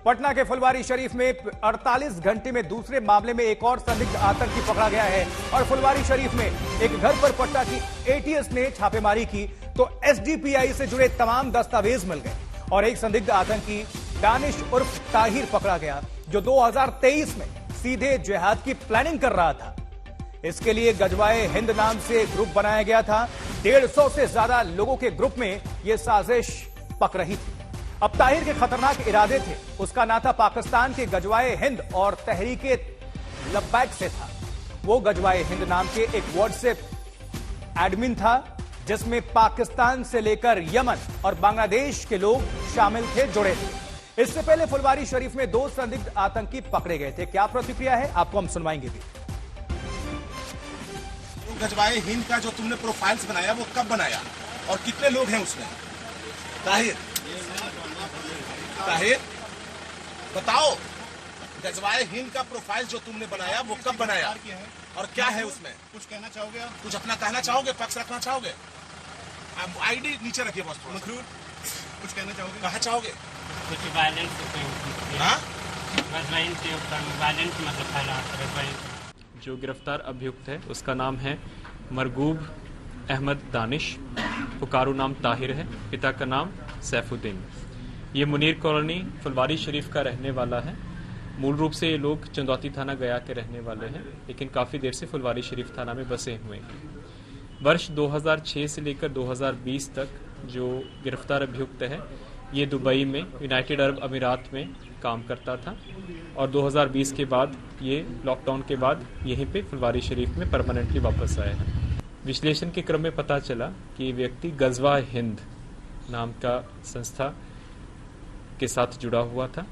पटना के फुलवारी शरीफ में 48 घंटे में दूसरे मामले में एक और संदिग्ध आतंकी पकड़ा गया है और फुलवारी शरीफ में एक घर पर पटना की एटीएस ने छापेमारी की तो एसडीपीआई से जुड़े तमाम दस्तावेज मिल गए और एक संदिग्ध आतंकी दानिश उर्फ ताहिर पकड़ा गया जो 2023 में सीधे जिहाद की प्लानिंग कर रहा था। इसके लिए गजवाए हिंद नाम से ग्रुप बनाया गया था। 150 से ज्यादा लोगों के ग्रुप में यह साजिश पक रही थी। अब ताहिर के खतरनाक इरादे थे। उसका नाता पाकिस्तान के गजवाए हिंद और तहरीके लब्बैक से था। वो गजवाए हिंद नाम के एक व्हाट्सएप एडमिन था जिसमें पाकिस्तान से लेकर यमन और बांग्लादेश के लोग शामिल थे, जुड़े थे। इससे पहले फुलवारी शरीफ में 2 संदिग्ध आतंकी पकड़े गए थे। क्या प्रतिक्रिया है आपको हम सुनवाएंगे भी। गजवाए हिंद का जो तुमने प्रोफाइल्स बनाया वो कब बनाया और कितने लोग हैं उसमें? ताहिर बताओ, गजवाए हिंद का प्रोफाइल जो तुमने बनाया वो कब बनाया और क्या है उसमें? कुछ कहना चाहोगे आप? कुछ अपना कहना चाहोगे, पक्ष रखना चाहोगे? आप आईडी नीचे रखिए बस थोड़ा। कुछ कहना चाहोगे? कहा चाहोगे? कुछ वायलेंस मतलब फैला। जो गिरफ्तार अभियुक्त है उसका नाम है मरगूब अहमद दानिश, पुकारू नाम ताहिर है, पिता का नाम सैफुद्दीन। ये मुनीर कॉलोनी फुलवारी शरीफ का रहने वाला है। मूल रूप से ये लोग चंदौती थाना गया के रहने वाले हैं, लेकिन काफ़ी देर से फुलवारी शरीफ थाना में बसे हुए हैं। वर्ष 2006 से लेकर 2020 तक जो गिरफ्तार अभियुक्त है ये दुबई में यूनाइटेड अरब अमीरात में काम करता था और 2020 के बाद ये लॉकडाउन के बाद यहीं पे फुलवारी शरीफ में परमानेंटली वापस आया है। विश्लेषण के क्रम में पता चला कि ये व्यक्ति गजवा हिंद नाम का संस्था के साथ जुड़ा हुआ था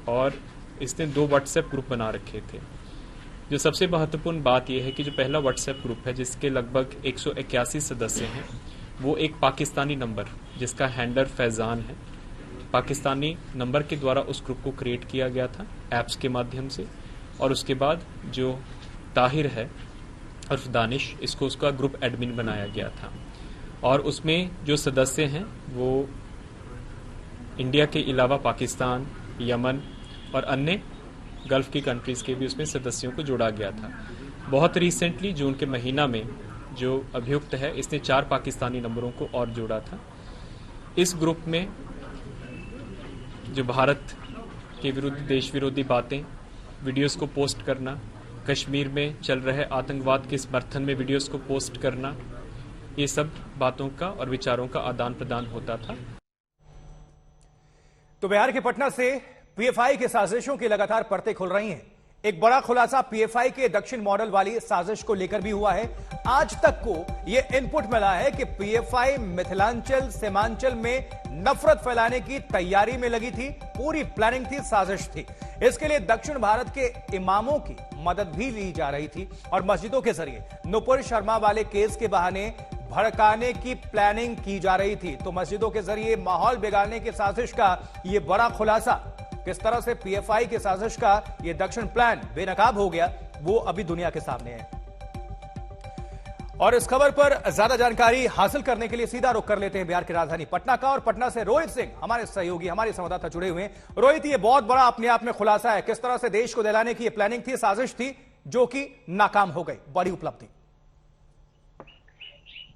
और इसने 2 व्हाट्सएप ग्रुप बना रखे थे। जो सबसे महत्वपूर्ण बात यह है कि जो पहला व्हाट्सएप ग्रुप है जिसके लगभग 181 सदस्य हैं, वो एक पाकिस्तानी नंबर जिसका हैंडलर फैजान है, पाकिस्तानी नंबर के द्वारा उस ग्रुप को क्रिएट किया गया था ऐप्स के माध्यम से। और उसके बाद जो ताहिर है और दानिश, इसको उसका ग्रुप एडमिन बनाया गया था और उसमें जो सदस्य हैं वो इंडिया के अलावा पाकिस्तान, यमन और अन्य गल्फ की कंट्रीज के भी उसमें सदस्यों को जोड़ा गया था। बहुत रिसेंटली जून के महीना में जो अभियुक्त है इसने 4 पाकिस्तानी नंबरों को और जोड़ा था। इस ग्रुप में जो भारत के विरुद्ध देश विरोधी बातें, वीडियोस को पोस्ट करना, कश्मीर में चल रहे आतंकवाद के समर्थन में वीडियोस को पोस्ट करना, ये सब बातों का और विचारों का आदान प्रदान होता था। तो बिहार के पटना से पीएफआई के साजिशों की लगातार परतें खुल रही हैं। एक बड़ा खुलासा पीएफआई के दक्षिण मॉडल वाली साजिश को लेकर भी हुआ है। आज तक को यह इनपुट मिला है कि पीएफआई मिथिलांचल सीमांचल में नफरत फैलाने की तैयारी में लगी थी, पूरी प्लानिंग थी, साजिश थी। इसके लिए दक्षिण भारत के इमामों की मदद भी ली जा रही थी और मस्जिदों के जरिए नुपुर शर्मा वाले केस के बहाने भड़काने की प्लानिंग की जा रही थी। तो मस्जिदों के जरिए माहौल बिगाड़ने की साजिश का यह बड़ा खुलासा, किस तरह से पीएफआई की साजिश का यह दक्षिण प्लान बेनकाब हो गया, वो अभी दुनिया के सामने है। और इस खबर पर ज्यादा जानकारी हासिल करने के लिए सीधा रुख कर लेते हैं बिहार की राजधानी पटना का और पटना से रोहित सिंह हमारे सहयोगी, हमारे संवाददाता जुड़े हुए हैं। रोहित, ये बहुत बड़ा अपने आप में खुलासा है, किस तरह से देश को दिलाने की यह प्लानिंग थी, साजिश थी जो कि नाकाम हो गई, बड़ी उपलब्धि।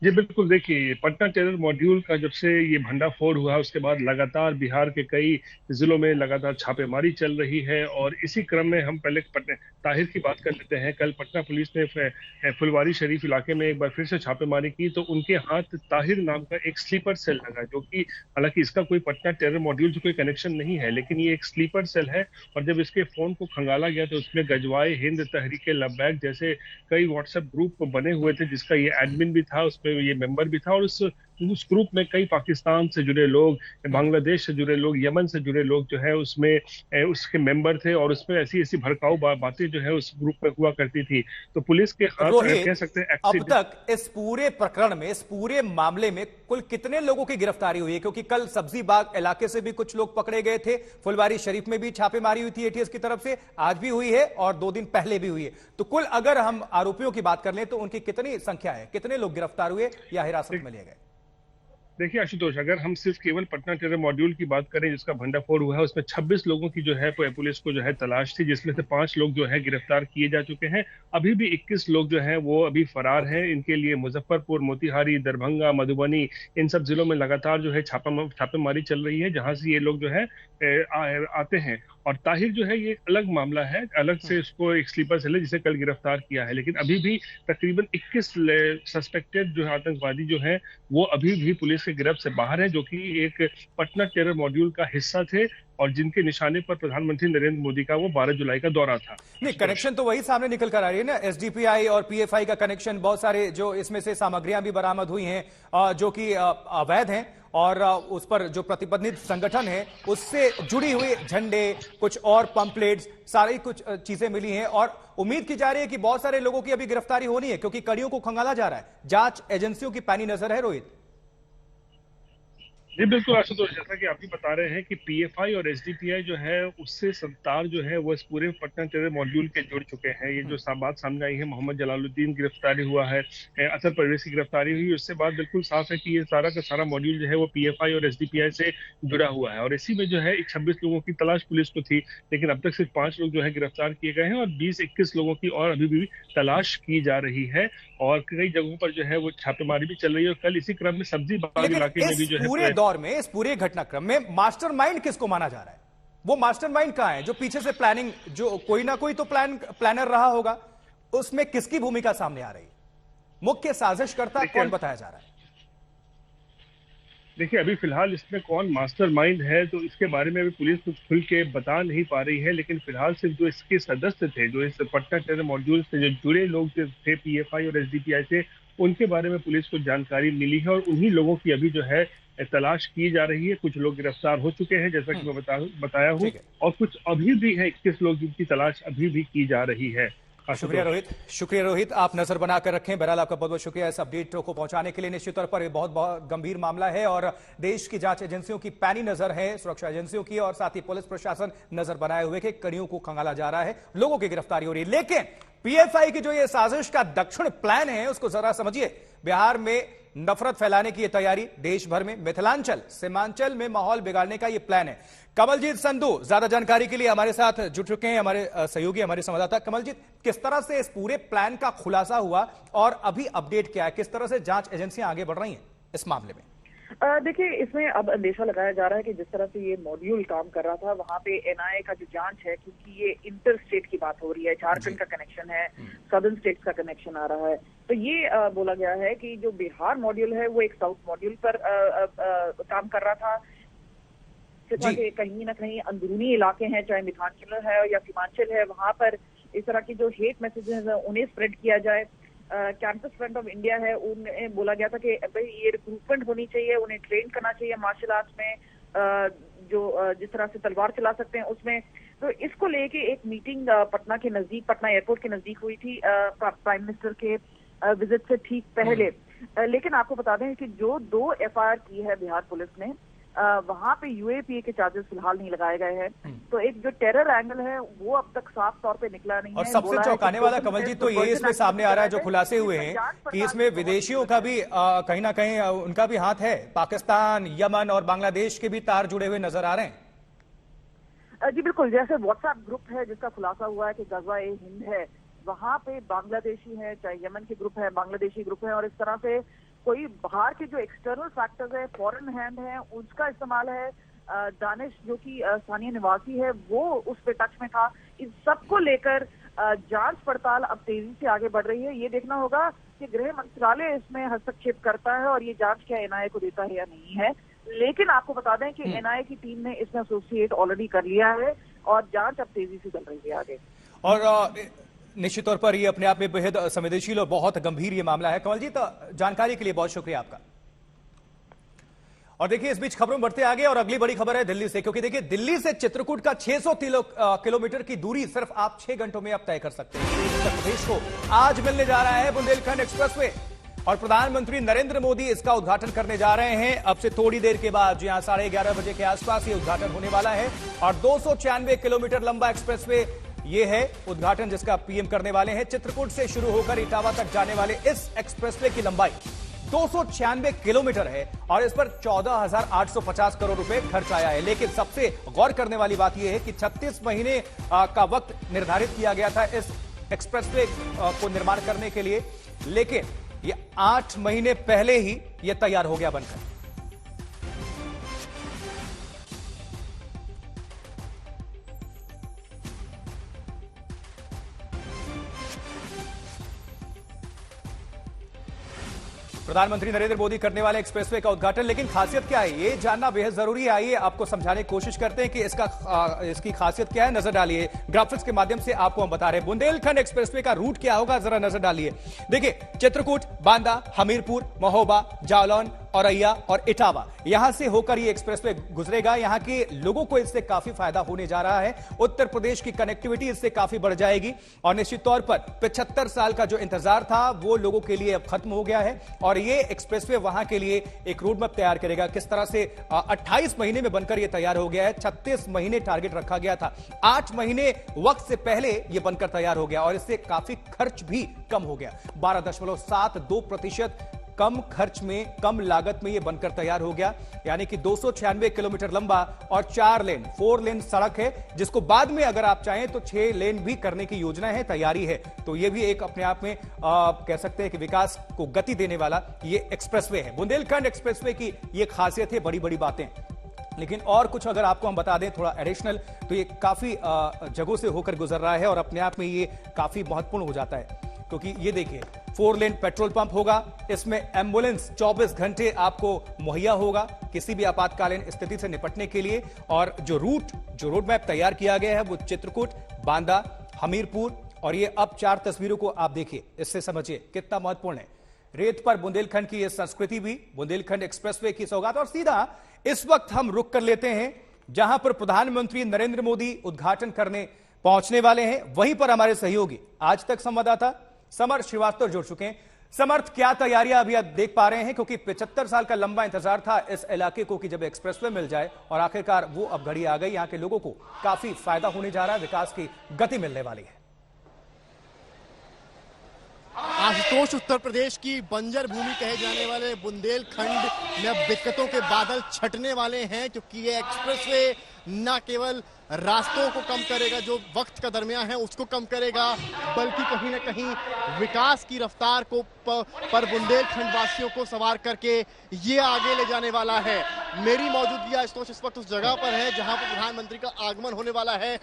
जी बिल्कुल, देखिए पटना टेरर मॉड्यूल का जब से ये भंडाफोड़ हुआ उसके बाद लगातार बिहार के कई जिलों में लगातार छापेमारी चल रही है और इसी क्रम में हम पहले ताहिर की बात कर लेते हैं। कल पटना पुलिस ने फुलवारी शरीफ इलाके में एक बार फिर से छापेमारी की तो उनके हाथ ताहिर नाम का एक स्लीपर सेल लगा, जो कि हालांकि इसका कोई पटना टेरर मॉड्यूल से कोई कनेक्शन नहीं है, लेकिन ये एक स्लीपर सेल है। और जब इसके फोन को खंगाला गया तो उसमें गजवाए हिंद, तहरीके लब्बैक जैसे कई व्हाट्सएप ग्रुप बने हुए थे जिसका ये एडमिन भी था, उसमें ये मेंबर भी था और उस ग्रुप में कई पाकिस्तान से जुड़े लोग, बांग्लादेश से जुड़े लोग, यमन से जुड़े लोग जो है उसमें उसके मेंबर थे और उसमें ऐसी ऐसी भड़काऊ बातें जो है उस ग्रुप में हुआ करती थी। तो पुलिस के हाथ कह सकते हैं अब तक इस पूरे प्रकरण में, इस पूरे मामले में कुल कितने लोगों की गिरफ्तारी हुई है? क्योंकि कल सब्जी बाग इलाके से भी कुछ लोग पकड़े गए थे, फुलवारी शरीफ में भी छापेमारी हुई थी एटीएस की तरफ से, आज भी हुई है और 2 दिन पहले भी हुई है। तो कुल अगर हम आरोपियों की बात कर लें तो उनकी कितनी संख्या है, कितने लोग गिरफ्तार हुए या हिरासत में लिए गए? देखिए आशुतोष, अगर हम सिर्फ केवल पटना टेरर मॉड्यूल की बात करें जिसका भंडाफोड़ हुआ है, उसमें 26 लोगों की जो है पुलिस को जो है तलाश थी, जिसमें से 5 लोग जो है गिरफ्तार किए जा चुके हैं। अभी भी 21 लोग जो हैं वो अभी फरार हैं। इनके लिए मुजफ्फरपुर, मोतिहारी, दरभंगा, मधुबनी, इन सब जिलों में लगातार जो है छापेमारी चल रही है, जहां से ये लोग जो है आते हैं। और ताहिर जो है ये एक अलग मामला है, अलग से इसको एक स्लीपर सेल है जिसे कल गिरफ्तार किया है। लेकिन अभी भी तकरीबन 21 सस्पेक्टेड जो है आतंकवादी जो है वो अभी भी पुलिस के गिरफ्त से बाहर है, जो कि एक पटना टेरर मॉड्यूल का हिस्सा थे और जिनके निशाने पर प्रधानमंत्री नरेंद्र मोदी का वो 12 जुलाई का दौरा था। नहीं, कनेक्शन तो वही सामने निकल कर आ रही है ना, एसडीपीआई और पीएफआई का कनेक्शन। बहुत सारे जो इसमें से सामग्रियां भी बरामद हुई हैं जो कि अवैध हैं, और उस पर जो प्रतिबंधित संगठन है उससे जुड़ी हुई झंडे, कुछ और पंपलेट्स, सारी कुछ चीजें मिली हैं। और उम्मीद की जा रही है कि बहुत सारे लोगों की अभी गिरफ्तारी होनी है, क्योंकि कड़ियों को खंगाला जा रहा है। जांच एजेंसियों की पैनी नजर है। रोहित जी बिल्कुल आशुतोष, जैसा कि आप भी बता रहे हैं कि पीएफआई और एसडीपीआई जो है उससे सत्तार जो है वो इस पूरे पटना टेरर मॉड्यूल के जुड़ चुके हैं। ये जो बात सामने आई है, मोहम्मद जलालुद्दीन गिरफ्तारी हुआ है, असद परवेज की गिरफ्तारी हुई, उससे बाद बिल्कुल साफ है कि ये सारा का सारा मॉड्यूल जो है वो पीएफआई और एसडीपीआई से जुड़ा हुआ है। और इसी में जो है 26 लोगों की तलाश पुलिस को थी, लेकिन अब तक सिर्फ 5 लोग जो है गिरफ्तार किए गए हैं और 20-21 लोगों की और अभी भी तलाश की जा रही है। और कई जगहों पर जो है वो छापेमारी भी चल रही है। और कल इसी क्रम में सब्जी बाग इलाके में भी जो है पूरे दौर में, इस पूरे घटनाक्रम में मास्टरमाइंड किसको माना जा रहा है? वो मास्टरमाइंड कहां है जो पीछे से प्लानिंग, जो कोई ना कोई तो प्लानर रहा होगा, उसमें किसकी भूमिका सामने आ रही है? मुख्य साजिशकर्ता कौन बताया जा रहा है? देखिए अभी फिलहाल इसमें कौन मास्टरमाइंड है तो इसके बारे में अभी पुलिस कुछ खुल के बता नहीं पा रही है। लेकिन फिलहाल सिर्फ जो इसके सदस्य थे, जो इस पटना टेरर मॉड्यूल से जो जुड़े लोग जो थे पीएफआई और एसडीपीआई से, उनके बारे में पुलिस को जानकारी मिली है और उन्हीं लोगों की अभी जो है तलाश की जा रही है। कुछ लोग गिरफ्तार हो चुके हैं जैसा कि मैं बताया हूँ, और कुछ अभी भी है 21 लोग जिनकी तलाश अभी भी की जा रही है। शुक्रिया रोहित, शुक्रिया रोहित, आप नजर बनाकर रखें। बहरहाल आपका बहुत बहुत शुक्रिया इस अपडेट को पहुंचाने के लिए। निश्चित तौर पर ये बहुत गंभीर मामला है और देश की जांच एजेंसियों की पैनी नजर है, सुरक्षा एजेंसियों की, और साथ ही पुलिस प्रशासन नजर बनाए हुए कि कड़ियों को खंगाला जा रहा है, लोगों की गिरफ्तारी हो रही है। लेकिन पीएफआई की जो ये साजिश का दक्षिण प्लान है उसको जरा समझिए। बिहार में नफरत फैलाने की ये तैयारी, देश भर में मिथिलांचल, सीमांचल में माहौल बिगाड़ने का ये प्लान है। कमलजीत संधू ज्यादा जानकारी के लिए हमारे साथ जुड़ चुके हैं, हमारे सहयोगी, हमारे संवाददाता। कमलजीत, किस तरह से इस पूरे प्लान का खुलासा हुआ और अभी अपडेट क्या है? किस तरह से जांच एजेंसियां आगे बढ़ रही हैं इस मामले में? देखिए, इसमें अब अंदेशा लगाया जा रहा है कि जिस तरह से ये मॉड्यूल काम कर रहा था वहां पे एनआईए का जो जांच है, क्योंकि ये इंटर स्टेट की बात हो रही है, झारखंड का कनेक्शन है, सदर्न स्टेट का कनेक्शन आ रहा है, तो ये बोला गया है कि जो बिहार मॉड्यूल है वो एक साउथ मॉड्यूल पर काम कर रहा था। कि कहीं ना कहीं अंदरूनी इलाके हैं, चाहे मिथिलांचल है या सीमांचल है, वहां पर इस तरह की जो हेट मैसेजेस है उन्हें स्प्रेड किया जाए। कैंपस फ्रंट ऑफ इंडिया है, उन्हें बोला गया था कि भाई ये रिक्रूटमेंट होनी चाहिए, उन्हें ट्रेन करना चाहिए मार्शल आर्ट्स में, जो जिस तरह से तलवार चला सकते हैं उसमें। तो इसको लेके एक मीटिंग पटना के नजदीक, पटना एयरपोर्ट के नजदीक हुई थी प्राइम मिनिस्टर के विजिट से ठीक पहले। लेकिन आपको बता दें कि जो 2 एफआईआर की है बिहार पुलिस ने, वहां पे यूएपीए के चार्जेस फिलहाल नहीं लगाए गए हैं। तो एक जो टेरर एंगल है वो अब तक साफ तौर पे निकला नहीं है। और सबसे चौंकाने वाला कमलजीत तो ये इसमें सामने आ रहा है, जो खुलासे हुए हैं कि इसमें विदेशियों का भी कहीं ना कहीं उनका भी हाथ है। पाकिस्तान, यमन और बांग्लादेश के भी तार जुड़े हुए नजर आ रहे हैं। जी बिल्कुल, जैसे व्हाट्सएप ग्रुप है जिसका खुलासा हुआ है कि गज़वा-ए-हिंद है, वहां पे बांग्लादेशी है, चाहे यमन के ग्रुप है, बांग्लादेशी ग्रुप है, और इस तरह से कोई बाहर के जो एक्सटर्नल फैक्टर्स है, फॉरेन हैंड है, उसका इस्तेमाल है। दानिश जो कि स्थानीय निवासी है वो उस पे टच में था। इन सबको लेकर जांच पड़ताल अब तेजी से आगे बढ़ रही है। ये देखना होगा कि गृह मंत्रालय इसमें हस्तक्षेप करता है और ये जांच क्या एनआईए को देता है या नहीं है। लेकिन आपको बता दें कि एनआईए की टीम ने इसमें एसोसिएट ऑलरेडी कर लिया है और जांच अब तेजी से चल रही है आगे। और निश्चित तौर पर ये अपने आप में बेहद संवेदनशील और बहुत गंभीर ये मामला है। कमल जी, तो जानकारी के लिए बहुत शुक्रिया आपका। और देखिए, इस बीच खबरों में बढ़ते आगे और अगली बड़ी खबर है दिल्ली से, क्योंकि देखिए दिल्ली से चित्रकूट का 600 किलोमीटर की दूरी सिर्फ आप 6 घंटों में अब तय कर सकते हैं। उत्तर प्रदेश को आज मिलने जा रहा है बुंदेलखंड एक्सप्रेसवे और प्रधानमंत्री नरेंद्र मोदी इसका उद्घाटन करने जा रहे हैं अब से थोड़ी देर के बाद। जी हां, 11:30 बजे के आसपास ये उद्घाटन होने वाला है और 296 किलोमीटर लंबा एक्सप्रेसवे ये है उद्घाटन जिसका पीएम करने वाले हैं। चित्रकूट से शुरू होकर इटावा तक जाने वाले इस एक्सप्रेसवे की लंबाई 296 किलोमीटर है और इस पर 14,850 करोड़ रुपए खर्च आया है। लेकिन सबसे गौर करने वाली बात यह है कि 36 महीने का वक्त निर्धारित किया गया था इस एक्सप्रेसवे को निर्माण करने के लिए, लेकिन ये 8 महीने पहले ही यह तैयार हो गया बनकर। प्रधानमंत्री नरेंद्र मोदी करने वाले एक्सप्रेसवे का उद्घाटन, लेकिन खासियत क्या है ये जानना बेहद जरूरी है। आइए आपको समझाने की कोशिश करते हैं कि इसकी खासियत क्या है। नजर डालिए ग्राफिक्स के माध्यम से आपको हम बता रहे हैं। बुंदेलखंड एक्सप्रेसवे का रूट क्या होगा, जरा नजर डालिए। देखिए, चित्रकूट, बांदा, हमीरपुर, महोबा, जालौन, औरैया और इटावा, यहां से होकर ये एक्सप्रेसवे गुजरेगा। यहां के लोगों को इससे काफी फायदा होने जा रहा है। उत्तर प्रदेश की कनेक्टिविटी इससे काफी बढ़ जाएगी और निश्चित तौर पर 75 साल का जो इंतजार था वो लोगों के लिए अब खत्म हो गया है और ये एक्सप्रेसवे वहां के लिए एक रोड मैप तैयार करेगा। किस तरह से 28 महीने में बनकर यह तैयार हो गया है। 36 महीने टारगेट रखा गया था, 8 महीने वक्त से पहले यह बनकर तैयार हो गया और इससे काफी खर्च भी कम हो गया। 12.72% कम खर्च में, कम लागत में यह बनकर तैयार हो गया। यानी कि 296 किलोमीटर लंबा और 4 लेन सड़क है, जिसको बाद में अगर आप चाहें तो 6 लेन भी करने की योजना है, तैयारी है। तो यह भी एक अपने आप में कह सकते हैं कि विकास को गति देने वाला यह एक्सप्रेसवे है। बुंदेलखंड एक्सप्रेसवे की यह खासियत है, बड़ी बड़ी बातें। लेकिन और कुछ अगर आपको हम बता दें थोड़ा एडिशनल, तो ये काफी जगहों से होकर गुजर रहा है और अपने आप में ये काफी महत्वपूर्ण हो जाता है, क्योंकि ये देखिए 4 लेन पेट्रोल पंप होगा। इसमें एम्बुलेंस 24 घंटे आपको मुहैया होगा किसी भी आपातकालीन स्थिति से निपटने के लिए। और जो रोड मैप तैयार किया गया है वो चित्रकूट, बांदा, हमीरपुर और ये अब 4 तस्वीरों को आप देखिए, इससे समझिए कितना महत्वपूर्ण है। रेत पर बुंदेलखंड की यह संस्कृति भी, बुंदेलखंड एक्सप्रेसवे की सौगात। और सीधा इस वक्त हम रुक कर लेते हैं जहां पर प्रधानमंत्री नरेंद्र मोदी उद्घाटन करने पहुंचने वाले हैं। वहीं पर हमारे सहयोगी आज तक संवाददाता समर्थ श्रीवास्तव जुड़ चुके हैं। समर्थ, क्या तैयारियां अभी आप देख पा रहे हैं, क्योंकि 75 साल का लंबा इंतजार था इस इलाके को कि जब एक्सप्रेसवे मिल जाए और आखिरकार वो अब घड़ी आ गई। यहां के लोगों को काफी फायदा होने जा रहा है, विकास की गति मिलने वाली है। आशुतोष, उत्तर प्रदेश की बंजर भूमि कहे जाने वाले बुंदेलखंड में अब दिक्कतों के बादल छटने वाले हैं, क्योंकि ये एक्सप्रेसवे न केवल रास्तों को कम करेगा, जो वक्त का दरमियान है उसको कम करेगा, बल्कि कहीं ना कहीं विकास की रफ्तार को पर बुंदेलखंड वासियों को सवार करके ये आगे ले जाने वाला है। मेरी मौजूदगी आशुतोष इस वक्त उस जगह पर है जहां पर प्रधानमंत्री का आगमन होने वाला है,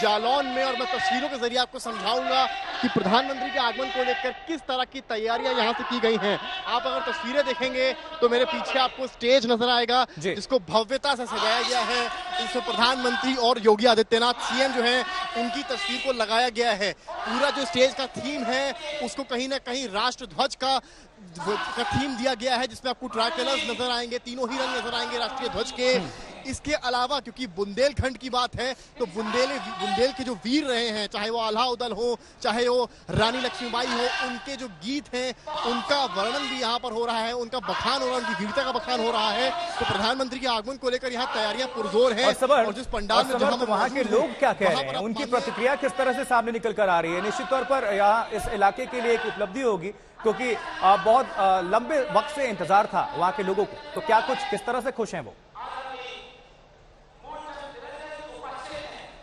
जालौन में। और मैं तस्वीरों के जरिए आपको समझाऊंगा कि प्रधानमंत्री के आगमन को लेकर किस तरह की तैयारियां यहां से की गई हैं। आप अगर तस्वीरें देखेंगे तो मेरे पीछे आपको स्टेज नजर आएगा जिसको भव्यता से सजाया गया है। इसमें प्रधानमंत्री और योगी आदित्यनाथ सीएम जो है उनकी तस्वीर को लगाया गया है। पूरा जो स्टेज का थीम है उसको कहीं ना कहीं राष्ट्र ध्वज का थीम दिया गया है, जिसमें आपको ट्राई कलर्स नजर आएंगे, तीनों ही रंग नजर आएंगे राष्ट्रीय ध्वज के। इसके अलावा क्योंकि बुंदेलखंड की बात है तो बुंदेल के जो वीर रहे हैं, चाहे वो आल्हा उदल हो, चाहे वो रानी लक्ष्मीबाई हो, उनके जो गीत हैं उनका वर्णन भी यहाँ पर हो रहा है, उनका बखान हो रहा है, उनकी वीरता का बखान हो रहा है। तो प्रधानमंत्री के आगमन को लेकर यहाँ तैयारियां पुरजोर हैं। और जिस पंडाल में वहां के लोग क्या कह रहे हैं, उनकी प्रतिक्रिया किस तरह से सामने निकल कर आ रही है। निश्चित तौर पर यहाँ इस इलाके के लिए एक उपलब्धि होगी, क्योंकि बहुत लंबे वक्त से इंतजार था वहां के लोगों को। तो क्या कुछ किस तरह से खुश हैं वो?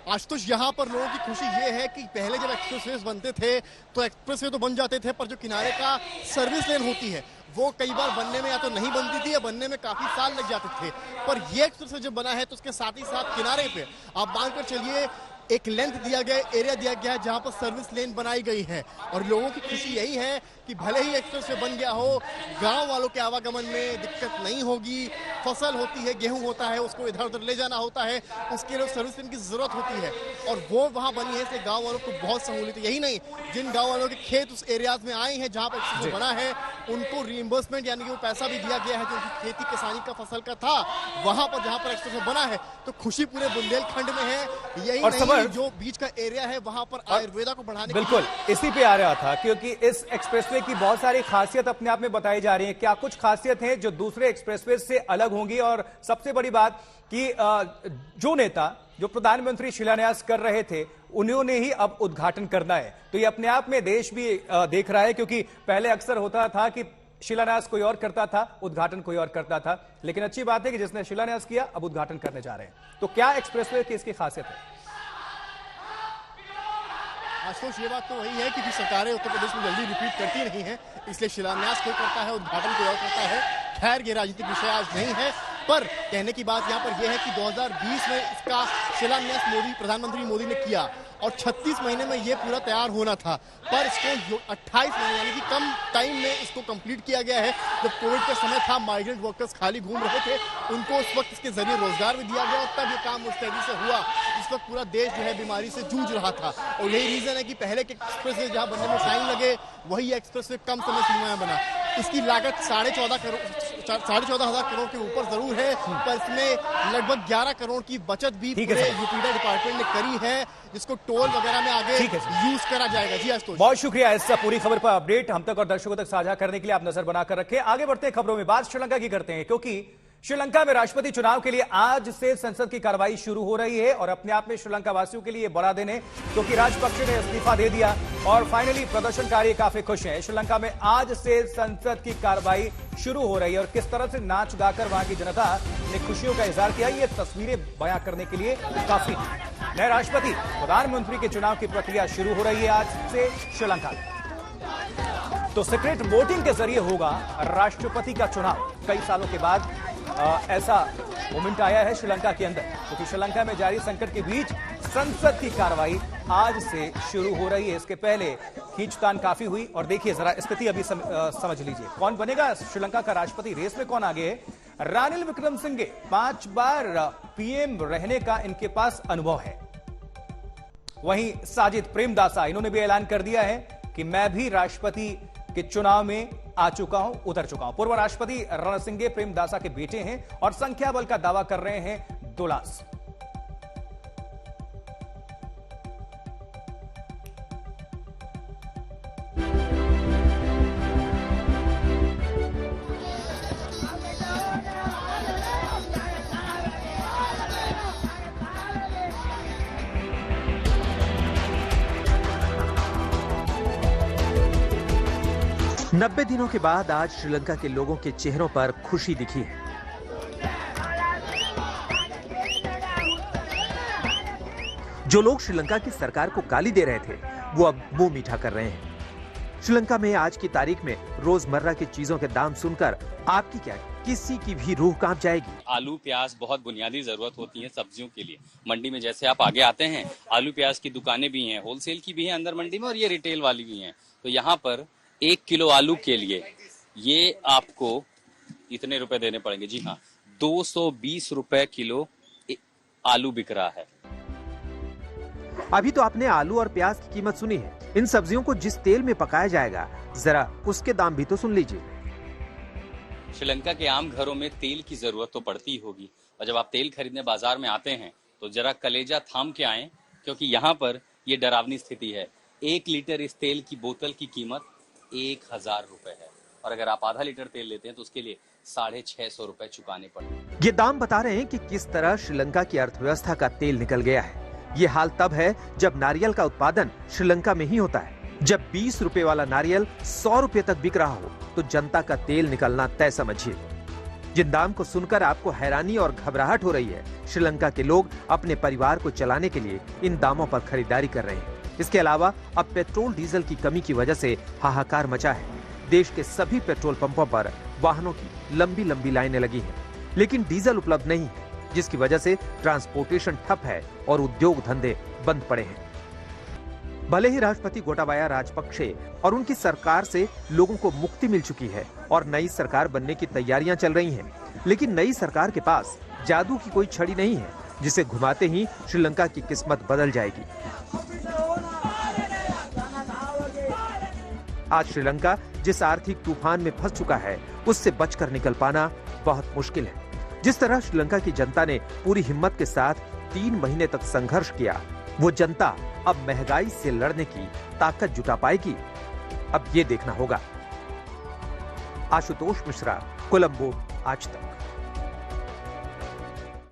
आशुतोष, यहाँ पर लोगों की खुशी ये है कि पहले जब एक्सप्रेसवे बनते थे तो एक्सप्रेसवे तो बन जाते थे, पर जो किनारे का सर्विस लेन होती है वो कई बार बनने में या तो नहीं बनती थी या बनने में काफी साल लग जाते थे। पर ये एक्सप्रेसवे जब बना है तो उसके साथ ही साथ किनारे पे आप मान कर चलिए एक लेंथ दिया गया, एरिया दिया गया है जहां पर सर्विस लेन बनाई गई है। और लोगों की खुशी यही है कि भले ही एक्सप्रेसवे बन गया हो, गांव वालों के आवागमन में दिक्कत नहीं होगी। फसल होती है, गेहूं होता है, उसको इधर उधर ले जाना होता है, उसके लिए सर्विस लेन की जरूरत होती है और वो वहां बनी है, इसलिए गांव वालों को बहुत सहूलियत है। यही नहीं, जिन गांव वालों के खेत उस एरियाज में आए हैं जहां पर एक्सप्रेसवे बना है, उनको रीइंबर्समेंट यानी कि वो पैसा भी दिया गया है जो उनकी खेती किसानी का फसल का था वहां पर जहां पर एक्सप्रेसवे बना है। तो खुशी पूरे बुंदेलखंड में है। यही नहीं, जो बीच का एरिया है वहां पर आयुर्वेदा को बढ़ाने, बिल्कुल इसी पे आ रहा था, क्योंकि इस एक्सप्रेसवे की बहुत सारी खासियत अपने आप में बताई जा रही है। क्या कुछ खासियत है जो दूसरे एक्सप्रेसवे से अलग होंगी? और सबसे बड़ी बात कि जो नेता, जो प्रधानमंत्री शिलान्यास कर रहे थे, उन्होंने ही अब उद्घाटन करना है। तो ये अपने आप में देश भी देख रहा है, क्योंकि पहले अक्सर होता था कि शिलान्यास कोई और करता था, उद्घाटन कोई और करता था, लेकिन अच्छी बात है कि जिसने शिलान्यास किया अब उद्घाटन करने जा रहे हैं। तो क्या एक्सप्रेसवे की इसकी खासियत है? आशुतोष, ये बात तो वही है कि सरकारें उत्तर प्रदेश में जल्दी रिपीट करती नहीं है, इसलिए शिलान्यास कोई करता है, उद्घाटन कोई और करता है। खैर, ये राजनीतिक विषय आज नहीं है, पर कहने की बात यहाँ पर यह है कि 2020 में इसका शिलान्यास प्रधानमंत्री मोदी ने किया और 36 महीने में ये पूरा तैयार होना था, पर इसको 28 महीने यानी कि कम टाइम में इसको कंप्लीट किया गया है। जब कोविड का समय था, माइग्रेंट वर्कर्स खाली घूम रहे थे, उनको उस वक्त इसके जरिए रोजगार भी दिया गया और तब ये काम मुस्तैदी से हुआ। इस वक्त पूरा देश जो है बीमारी से जूझ रहा था और यही रीजन है कि पहले के एक्सप्रेसवे जहां बनने में टाइम लगे, वही एक्सप्रेसवे कम समय सीमा में बना। इसकी लागत 14,500 करोड़ के ऊपर जरूर है, पर इसमें लगभग 11 करोड़ की बचत भी पूरे यूपीडा डिपार्टमेंट ने करी है, जिसको टोल वगैरह में आगे यूज करा जाएगा। जी आशुतोष, बहुत शुक्रिया इस पूरी खबर पर अपडेट हम तक और दर्शकों तक साझा करने के लिए। आप नजर बनाकर रखें। आगे बढ़ते हैं खबरों में। बात श्रीलंका की करते हैं, क्योंकि श्रीलंका में राष्ट्रपति चुनाव के लिए आज से संसद की कार्रवाई शुरू हो रही है और अपने आप में श्रीलंका वासियों के लिए बड़ा दिन है, क्योंकि राजपक्षे ने इस्तीफा दे दिया और फाइनली प्रदर्शनकारी काफी खुश हैं। श्रीलंका में आज से संसद की कार्रवाई शुरू हो रही है और किस तरह से नाच गाकर वहां की जनता ने खुशियों का इजहार किया, ये तस्वीरें बयां करने के लिए काफी। नए राष्ट्रपति प्रधानमंत्री के चुनाव की प्रक्रिया शुरू हो रही है आज से श्रीलंका में। तो सीक्रेट वोटिंग के जरिए होगा राष्ट्रपति का चुनाव। कई सालों के बाद ऐसा मोमेंट आया है श्रीलंका के अंदर, क्योंकि श्रीलंका में जारी संकट के बीच संसद की कार्रवाई आज से शुरू हो रही है। इसके पहले खींचतान काफी हुई और देखिए जरा स्थिति अभी समझ लीजिए। कौन बनेगा श्रीलंका का राष्ट्रपति? रेस में कौन आगे है? रानिल विक्रमसिंघे 5 बार पीएम रहने का इनके पास अनुभव है। वहीं साजिद प्रेमदासा, इन्होंने भी ऐलान कर दिया है कि मैं भी राष्ट्रपति के चुनाव में आ चुका हूं, उतर चुका हूं। पूर्व राष्ट्रपति रणसिंघे प्रेमदासा के बेटे हैं और संख्या बल का दावा कर रहे हैं 2 लाख। 90 दिनों के बाद आज श्रीलंका के लोगों के चेहरों पर खुशी दिखी है। जो लोग श्रीलंका की सरकार को गाली दे रहे थे, वो अब मुंह मीठा कर रहे हैं। श्रीलंका में आज की तारीख में रोजमर्रा की चीजों के दाम सुनकर आपकी क्या किसी की भी रूह कांप जाएगी। आलू प्याज बहुत बुनियादी जरूरत होती है सब्जियों के लिए। मंडी में जैसे आप आगे आते हैं, आलू प्याज की दुकानें भी हैं, होलसेल की भी हैं अंदर मंडी में और ये रिटेल वाली भी हैं। तो यहाँ पर 1 किलो आलू के लिए ये आपको इतने रुपए देने पड़ेंगे। जी हाँ, 220 रुपए किलो आलू बिक रहा है। अभी तो आपने आलू और प्याज की कीमत सुनी है। इन सब्जियों को जिस तेल में पकाया जाएगा, जरा उसके दाम भी तो सुन लीजिए। श्रीलंका के आम घरों में तेल की जरूरत तो पड़ती ही होगी, और जब आप तेल खरीदने बाजार में आते हैं तो जरा कलेजा थाम के आएं, क्योंकि यहाँ पर ये डरावनी स्थिति है। 1 लीटर इस तेल की बोतल की कीमत 1000 रुपए है, और अगर आप आधा लीटर तेल लेते हैं तो उसके लिए 650 रुपए चुकाने पड़ेंगे। ये दाम बता रहे हैं कि किस तरह श्रीलंका की अर्थव्यवस्था का तेल निकल गया है। ये हाल तब है जब नारियल का उत्पादन श्रीलंका में ही होता है। जब 20 रुपए वाला नारियल 100 रुपए तक बिक रहा हो, तो जनता का तेल निकलना तय समझिए। जिन दाम को सुनकर आपको हैरानी और घबराहट हो रही है, श्रीलंका के लोग अपने परिवार को चलाने के लिए इन दामों पर खरीदारी कर रहे हैं। इसके अलावा अब पेट्रोल डीजल की कमी की वजह से हाहाकार मचा है। देश के सभी पेट्रोल पंपों पर वाहनों की लंबी लंबी लाइनें लगी हैं, लेकिन डीजल उपलब्ध नहीं है, जिसकी वजह से ट्रांसपोर्टेशन ठप है और उद्योग धंधे बंद पड़े हैं। भले ही राष्ट्रपति गोटाबाया राजपक्षे और उनकी सरकार से लोगों को मुक्ति मिल चुकी है और नई सरकार बनने की तैयारियां चल रही हैं, लेकिन नई सरकार के पास जादू की कोई छड़ी नहीं है जिसे घुमाते ही श्रीलंका की किस्मत बदल जाएगी। आज श्रीलंका जिस आर्थिक तूफान में फंस चुका है, उससे बचकर निकल पाना बहुत मुश्किल है। जिस तरह श्रीलंका की जनता ने पूरी हिम्मत के साथ 3 महीने तक संघर्ष किया, वो जनता अब महंगाई से लड़ने की ताकत जुटा पाएगी, अब ये देखना होगा। आशुतोष मिश्रा, कोलंबो, आज तक।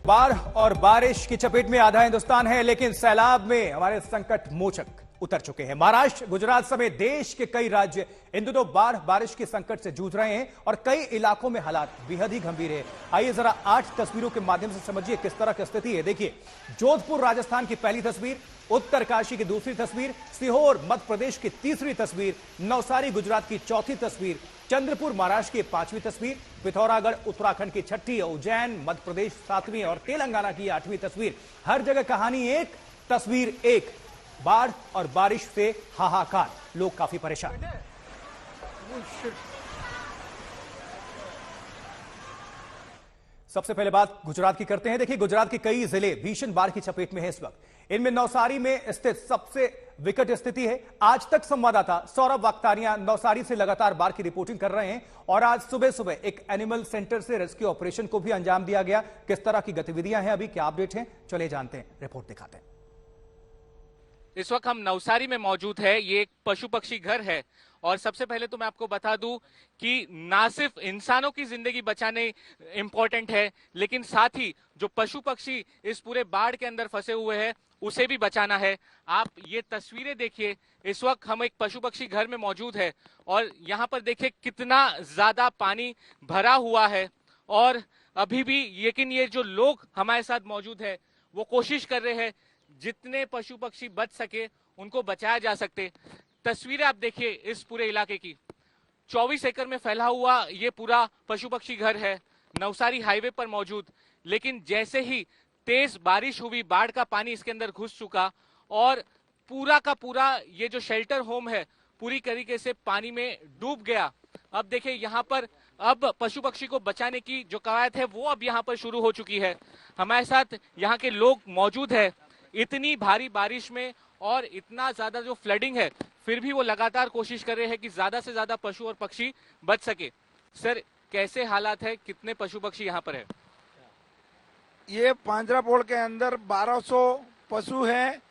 बाढ़ और बारिश की चपेट में आधा हिंदुस्तान है, लेकिन सैलाब में हमारे संकट मोचक उतर चुके हैं। महाराष्ट्र, गुजरात समेत देश के कई राज्य इन दिनों बाढ़ बारिश के संकट से जूझ रहे हैं और कई इलाकों में हालात बेहद ही गंभीर है। आइए जरा 8 तस्वीरों के माध्यम से समझिए किस तरह की स्थिति है। देखिए, जोधपुर राजस्थान की पहली तस्वीर, उत्तरकाशी की दूसरी तस्वीर, सीहोर मध्य प्रदेश की तीसरी तस्वीर, नवसारी गुजरात की चौथी तस्वीर, चंद्रपुर महाराष्ट्र की 5वीं तस्वीर, पिथौरागढ़ उत्तराखंड की 6ठी, उज्जैन मध्य प्रदेश 7वीं और तेलंगाना की 8वीं तस्वीर। हर जगह कहानी एक, तस्वीर एक, बाढ़ और बारिश से हाहाकार, लोग काफी परेशान। सबसे पहले बात गुजरात की करते हैं। देखिए, गुजरात के कई जिले भीषण बाढ़ की चपेट में है इस वक्त। इनमें नवसारी में स्थित सबसे विकट स्थिति है। आज तक संवाददाता सौरभ वाक्तारिया नवसारी से लगातार बाढ़ की रिपोर्टिंग कर रहे हैं और आज सुबह सुबह एक एनिमल सेंटर से रेस्क्यू ऑपरेशन को भी अंजाम दिया गया। किस तरह की गतिविधियां हैं, अभी क्या अपडेट हैं, चले जानते हैं, रिपोर्ट दिखाते हैं। इस वक्त हम नवसारी में मौजूद है। ये एक पशु पक्षी घर है और सबसे पहले तो मैं आपको बता दूं कि ना सिर्फ इंसानों की जिंदगी बचाने इंपॉर्टेंट है, लेकिन साथ ही जो पशु पक्षी इस पूरे बाढ़ के अंदर फंसे हुए हैं उसे भी बचाना है। आप ये तस्वीरें देखिए, इस वक्त हम एक पशु पक्षी घर में मौजूद है और यहाँ पर देखिए कितना ज्यादा पानी भरा हुआ है और अभी भी लेकिन ये जो लोग हमारे साथ मौजूद है वो कोशिश कर रहे हैं जितने पशु पक्षी बच सके उनको बचाया जा सके। तस्वीरें आप देखिए इस पूरे इलाके की। 24 एकड़ में फैला हुआ ये पूरा पशु पक्षी घर है, नवसारी हाईवे पर मौजूद। लेकिन जैसे ही तेज बारिश हुई, बाढ़ का पानी इसके अंदर घुस चुका और पूरा का पूरा ये जो शेल्टर होम है पूरी तरीके से पानी में डूब गया। अब देखिए यहाँ पर अब पशु पक्षी को बचाने की जो कवायद है वो अब यहाँ पर शुरू हो चुकी है। हमारे साथ यहाँ के लोग मौजूद है। इतनी भारी बारिश में और इतना ज्यादा जो फ्लडिंग है फिर भी वो लगातार कोशिश कर रहे हैं कि ज्यादा से ज्यादा पशु और पक्षी बच सके। सर, कैसे हालात है, कितने पशु पक्षी यहाँ पर है? ये पांजरापोल के अंदर 1200 पशु हैं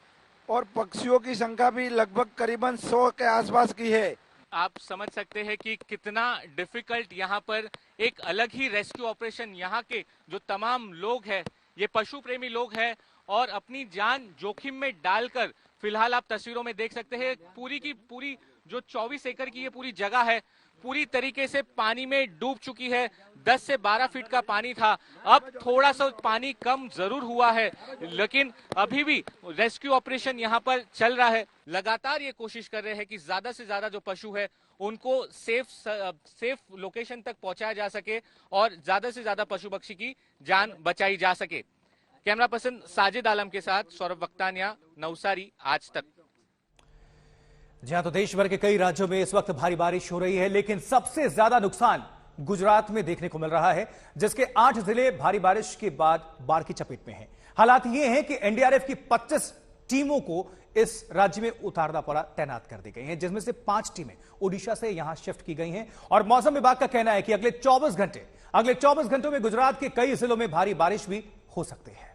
और पक्षियों की संख्या भी लगभग करीबन 100 के आसपास की है। आप समझ सकते हैं कि कितना डिफिकल्ट यहाँ पर एक अलग ही रेस्क्यू ऑपरेशन, यहाँ के जो तमाम लोग हैं ये पशु प्रेमी लोग हैं और अपनी जान जोखिम में डालकर, फिलहाल आप तस्वीरों में देख सकते हैं पूरी की पूरी जो 24 एकड़ की ये पूरी जगह है पूरी तरीके से पानी में डूब चुकी है। 10 से 12 फीट का पानी था, अब थोड़ा सा पानी कम जरूर हुआ है लेकिन अभी भी रेस्क्यू ऑपरेशन यहाँ पर चल रहा है। लगातार ये कोशिश कर रहे हैं कि ज्यादा से ज्यादा जो पशु है उनको सेफ लोकेशन तक पहुंचाया जा सके और ज्यादा से ज्यादा पशु पक्षी की जान बचाई जा सके। कैमरा पर्सन साजिद आलम के साथ सौरभ वक्तानिया, नवसारी, आज तक। जी हां, तो देश भर के कई राज्यों में इस वक्त भारी बारिश हो रही है लेकिन सबसे ज्यादा नुकसान गुजरात में देखने को मिल रहा है, जिसके 8 जिले भारी बारिश के बाद बाढ़ की चपेट में हैं। हालात ये हैं कि एनडीआरएफ की 25 टीमों को इस राज्य में उतारना पड़ा, तैनात कर दी गई हैं, जिसमें से 5 टीमें ओडिशा से यहां शिफ्ट की गई हैं। और मौसम विभाग का कहना है कि अगले 24 घंटों में गुजरात के कई जिलों में भारी बारिश भी हो सकती है।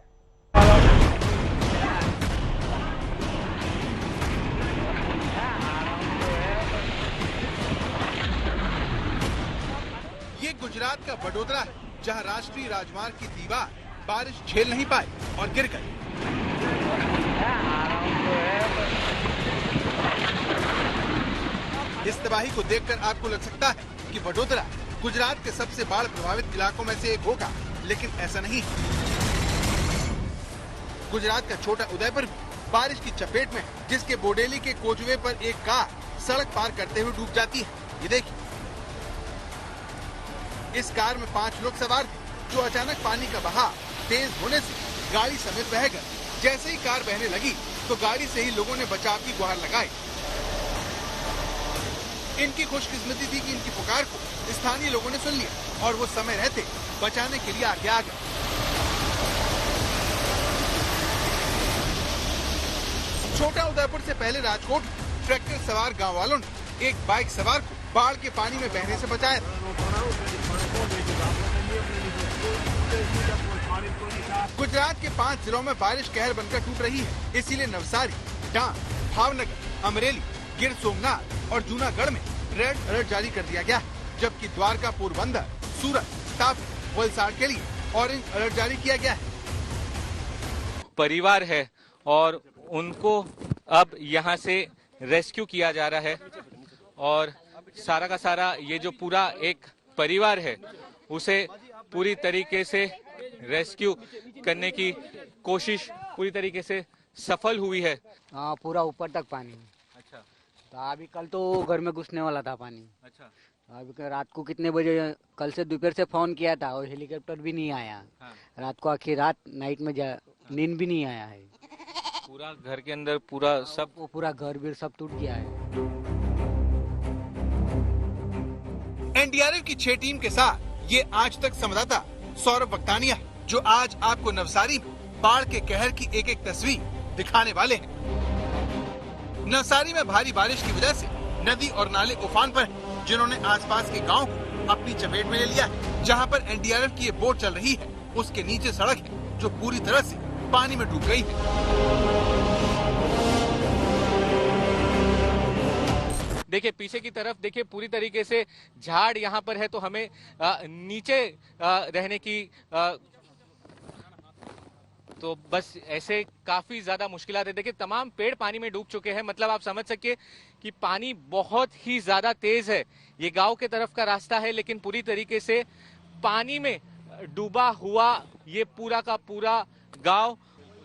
ये गुजरात का वडोदरा है, जहां राष्ट्रीय राजमार्ग की दीवार बारिश झेल नहीं पाई और गिर गई। इस तबाही को देखकर आपको लग सकता है कि वडोदरा गुजरात के सबसे बाढ़ प्रभावित इलाकों में से एक होगा, लेकिन ऐसा नहीं। गुजरात का छोटा उदयपुर बारिश की चपेट में, जिसके बोडेली के कोचवे पर एक कार सड़क पार करते हुए डूब जाती है। ये देखिए, इस कार में 5 लोग सवार थे, जो अचानक पानी का बहाव तेज होने से गाड़ी समेत बह गए। जैसे ही कार बहने लगी तो गाड़ी से ही लोगों ने बचाव की गुहार लगाई। इनकी खुशकिस्मती थी कि इनकी पुकार को स्थानीय लोगों ने सुन लिया और वो समय रहते बचाने के लिए आगे आ गए। छोटा उदयपुर से पहले राजकोट ट्रैक्टर सवार गांव वालों ने एक बाइक सवार को बाढ़ के पानी में बहने से बचाया। गुजरात के 5 जिलों में बारिश कहर बनकर टूट रही है, इसीलिए नवसारी, डांग, भावनगर, अमरेली, गिर सोमनाथ और जूनागढ़ में रेड अलर्ट जारी कर दिया गया है, जबकि द्वारका, पोरबंदर, सूरत, तापी, वलसाड़ के लिए ऑरेंज अलर्ट जारी किया गया है। परिवार है और उनको अब यहाँ से रेस्क्यू किया जा रहा है और सारा का सारा ये जो पूरा एक परिवार है उसे पूरी तरीके से रेस्क्यू करने की कोशिश पूरी तरीके से सफल हुई है। हाँ, पूरा ऊपर तक पानी। अच्छा, तो अभी कल तो घर में घुसने वाला था पानी। अच्छा, अभी रात को कितने बजे, कल से दोपहर से फोन किया था और हेलीकॉप्टर भी नहीं आया। हाँ। रात को आखिर रात नाइट में नींद भी नहीं आया है। पूरा घर के अंदर पूरा सब, वो पूरा घर भी सब टूट गया है। एनडीआरएफ की 6 टीम के साथ ये आज तक संवाददाता सौरभ वक्तानिया जो आज आपको नवसारी में बाढ़ के कहर की एक एक तस्वीर दिखाने वाले हैं। नवसारी में भारी बारिश की वजह से नदी और नाले उफान पर हैं, जिन्होंने आसपास के गांव को अपनी चपेट में ले लिया है। जहां पर एनडीआरएफ की ये बोट चल रही है उसके नीचे सड़क है जो पूरी तरह से पानी में डूब गई है। देखिए पीछे की तरफ देखिए पूरी तरीके से झाड़ यहाँ पर है, तो हमें नीचे रहने की तो बस ऐसे काफी ज्यादा मुश्किलात है। देखिए तमाम पेड़ पानी में डूब चुके हैं, मतलब आप समझ सकिए कि पानी बहुत ही ज्यादा तेज है। ये गांव के तरफ का रास्ता है लेकिन पूरी तरीके से पानी में डूबा हुआ ये पूरा का पूरा गांव।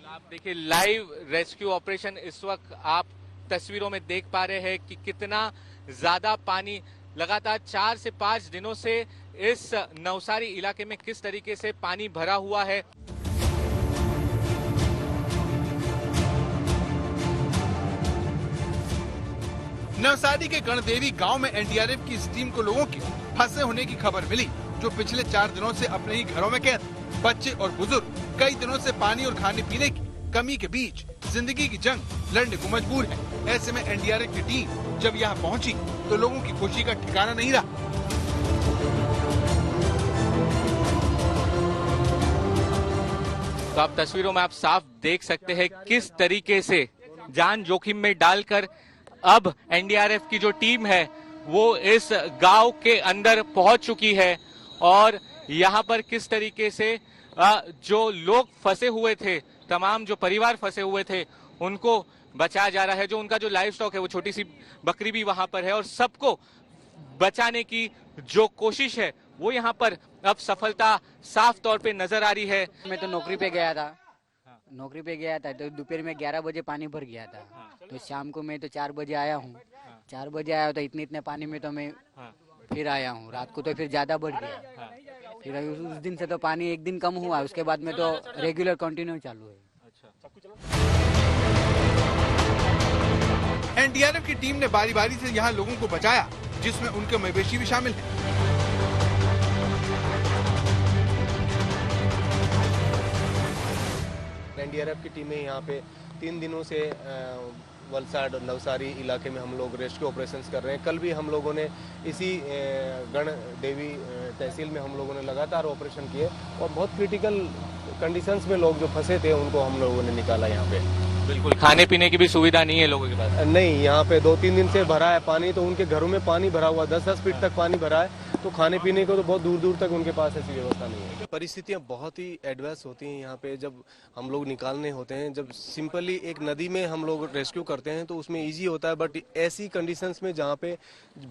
आप देखिए लाइव रेस्क्यू ऑपरेशन इस वक्त आप तस्वीरों में देख पा रहे हैं कि कितना ज्यादा पानी लगातार 4 से 5 दिनों से इस नवसारी इलाके में किस तरीके से पानी भरा हुआ है। नवसारी के गणदेवी गांव में एनडीआरएफ की इस टीम को लोगों के फंसे होने की खबर मिली, जो पिछले 4 दिनों से अपने ही घरों में कैद। बच्चे और बुजुर्ग कई दिनों से पानी और खाने पीने की कमी के बीच जिंदगी की जंग लड़ने को मजबूर है। ऐसे में एनडीआरएफ की टीम जब यहाँ पहुँची तो लोगों की खुशी का ठिकाना नहीं रहा। तो आप तस्वीरों में आप साफ देख सकते हैं किस तरीके से जान जोखिम में डालकर अब एनडीआरएफ की जो टीम है वो इस गांव के अंदर पहुंच चुकी है और यहाँ पर किस तरीके से जो लोग फंसे हुए थे, तमाम जो परिवार फंसे हुए थे उनको बचाया जा रहा है। जो उनका जो लाइव स्टॉक है वो छोटी सी बकरी भी वहां पर है और सबको बचाने की जो कोशिश है वो यहाँ पर अब सफलता साफ तौर पे नजर आ रही है। मैं तो नौकरी पे गया था, तो दोपहर में 11 बजे पानी भर गया था। तो शाम को मैं तो 4 बजे आया हूँ। 4 बजे आया तो इतने पानी में तो मैं फिर आया हूँ। रात को तो फिर ज्यादा बढ़ गया। फिर उस दिन से तो पानी एक दिन कम हुआ, उसके बाद में तो रेगुलर कंटिन्यू चालू है। एनडीआरएफ की टीम ने बारी बारी से यहाँ लोगों को बचाया, जिसमें उनके मवेशी भी शामिल हैं। एनडीआरएफ की टीमें यहाँ पे 3 दिनों से वलसाड और नवसारी इलाके में हम लोग रेस्क्यू ऑपरेशंस कर रहे हैं। कल भी हम लोगों ने इसी गणदेवी तहसील में हम लोगों ने लगातार ऑपरेशन किए और बहुत क्रिटिकल कंडीशंस में लोग जो फंसे थे उनको हम लोगों ने निकाला यहाँ पे। बिल्कुल खाने पीने की भी सुविधा नहीं है लोगों के पास? नहीं, यहाँ पे 2-3 दिन से भरा है पानी, तो उनके घरों में पानी भरा हुआ 10-10 फीट तक पानी भरा है, तो खाने पीने को तो बहुत दूर दूर तक उनके पास ऐसी व्यवस्था नहीं है। परिस्थितियाँ बहुत ही एडवर्स होती हैं यहाँ पे। जब हम लोग निकालने होते हैं, जब सिंपली एक नदी में हम लोग रेस्क्यू करते हैं तो उसमें ईजी होता है, बट ऐसी कंडीशंस में जहाँ पे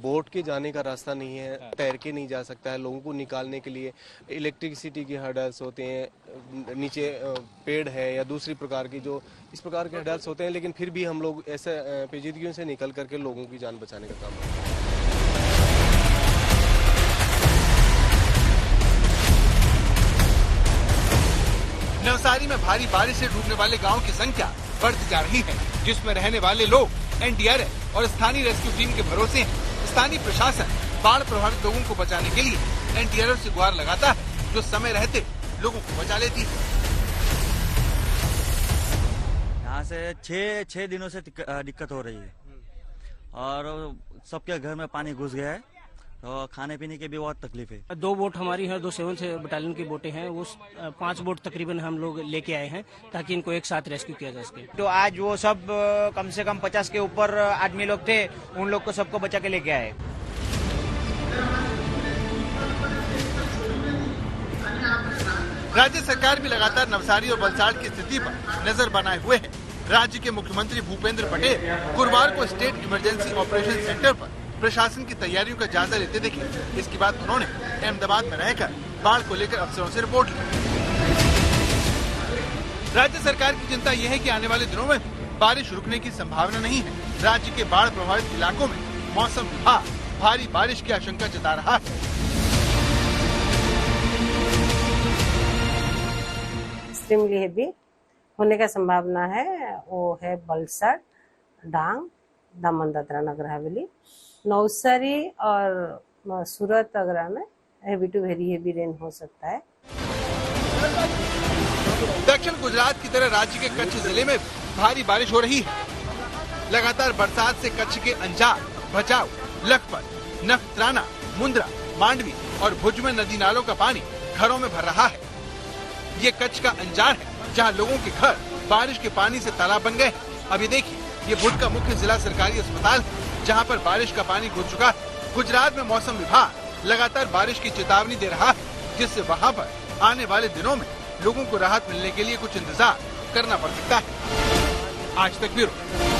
बोट के जाने का रास्ता नहीं है, तैर के नहीं जा सकता है, लोगों को निकालने के लिए इलेक्ट्रिसिटी के हर्डल्स होते हैं, नीचे पेड़ है या दूसरी प्रकार की जो इस प्रकार के हर्डल्स होते हैं, लेकिन फिर भी हम लोग ऐसे पेचीदगियों से निकल करके लोगों की जान बचाने का काम करते हैं। नवसारी में भारी बारिश से डूबने वाले गांव की संख्या बढ़ती जा रही है, जिसमें रहने वाले लोग एनडीआरएफ और स्थानीय रेस्क्यू टीम के भरोसे हैं। स्थानीय प्रशासन बाढ़ प्रभावित लोगों को बचाने के लिए एनडीआरएफ से गुहार लगाता है, जो समय रहते लोगों को बचा लेती है। यहाँ से 6 दिनों से दिक्कत हो रही है और सबके घर में पानी घुस गया है, तो खाने पीने की भी बहुत तकलीफ है। 2 बोट हमारी है, 2 7 बटालियन की बोटें हैं, वो 5 बोट तकरीबन हम लोग लेके आए हैं ताकि इनको एक साथ रेस्क्यू किया जा सके। तो आज वो सब कम से कम 50 के ऊपर आदमी लोग थे, उन लोग को सबको बचा के लेके आए। राज्य सरकार भी लगातार नवसारी और वलसाड की स्थिति पर नजर बनाए हुए है। राज्य के मुख्यमंत्री भूपेंद्र पटेल गुरुवार को स्टेट इमरजेंसी ऑपरेशन सेंटर पर प्रशासन की तैयारियों का जायजा लेते दिखे। इसके बाद उन्होंने अहमदाबाद में रहकर बाढ़ को लेकर अफसरों से रिपोर्ट ली। राज्य सरकार की चिंता यह है कि आने वाले दिनों में बारिश रुकने की संभावना नहीं है। राज्य के बाढ़ प्रभावित इलाकों में मौसम विभाग भारी बारिश की आशंका जता रहा है। एक्सट्रीमली हेवी होने का संभावना है, वो है वलसाड, डांग, दमन दादरा नगर हवेली, नवसारी और सूरत आगरा में heavy to very heavy rain हो सकता है। दक्षिण गुजरात की तरह राज्य के कच्छ जिले में भारी बारिश हो रही है। लगातार बरसात से कच्छ के अंजार, भचाऊ, लखपत, नखत्राना, मुंद्रा, मांडवी और भुज में नदी नालों का पानी घरों में भर रहा है। ये कच्छ का अंजार है जहां लोगों के घर बारिश के पानी से तालाब बन गए। अभी देखिए, ये भुज का मुख्य जिला सरकारी अस्पताल है जहां पर बारिश का पानी घुस चुका है। गुजरात में मौसम विभाग लगातार बारिश की चेतावनी दे रहा है, जिससे वहां पर आने वाले दिनों में लोगों को राहत मिलने के लिए कुछ इंतजार करना पड़ सकता है। आज तक ब्यूरो।